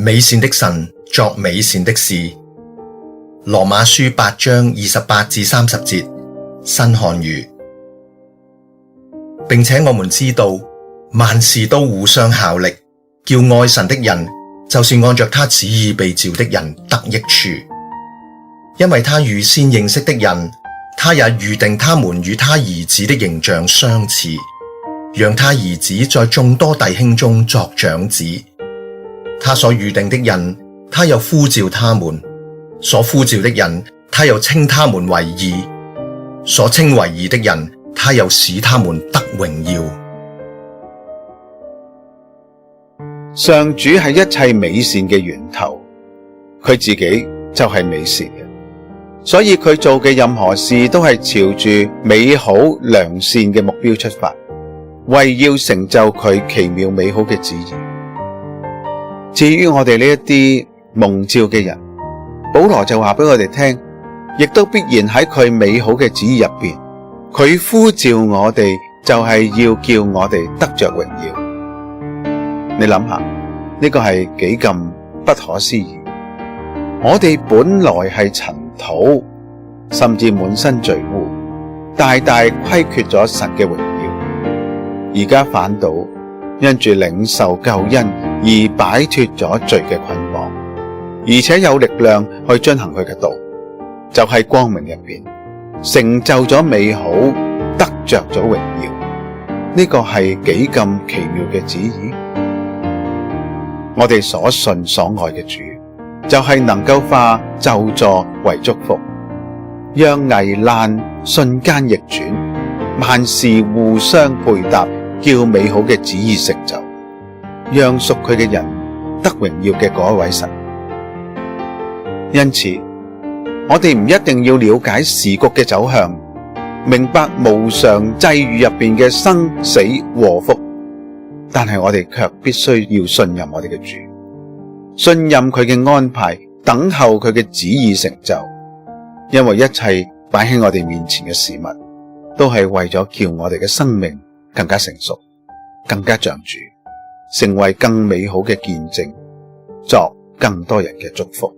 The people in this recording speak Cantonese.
美善的神作美善的事。羅馬書8章28至30節，新漢語。並且我們知道，萬事都互相效力，叫愛神的人，就是按着他旨意被召的人得益處。因為他預先認識的人，他也預定他們與他兒子的形象相似，讓他兒子在眾多弟兄中作長子。他所預定的人，他又呼召他們；所呼召的人，他又稱他們為義；所稱為義的人，他又使他們得榮耀。上主係一切美善嘅源頭，佢自己就係美善嘅，所以佢做嘅任何事都係朝住美好良善嘅目標出發，為要成就佢奇妙美好嘅旨意。至於我哋呢一啲蒙召嘅人，保羅就話俾我哋聽，亦都必然喺佢美好嘅旨意入邊，佢呼召我哋就係要叫我哋得着榮耀。你諗下，呢個係幾咁不可思議。我哋本來係塵土，甚至滿身罪污，大大虧缺咗神嘅榮耀，而家反倒因住領受救恩而擺脫咗罪嘅捆綁，而且有力量去遵行佢嘅道，就喺光明入邊成就咗美好，得着咗榮耀。呢個係幾咁奇妙嘅旨意。我哋所信所愛嘅主，就係能夠化咒詛為祝福，讓危難瞬間逆轉，萬事互相配搭，叫美好嘅旨意成就，讓屬佢嘅人得榮耀嘅嗰一位神。因此，我哋唔一定要了解時局嘅走向，明白無常際遇入邊嘅生死禍福，但係我哋卻必須要信任我哋嘅主，信任佢嘅安排，等候佢嘅旨意成就。因為一切擺喺我哋面前嘅事物，都係為咗叫我哋嘅生命更加成熟，更加像主，成為更美好嘅見證，作更多人嘅祝福。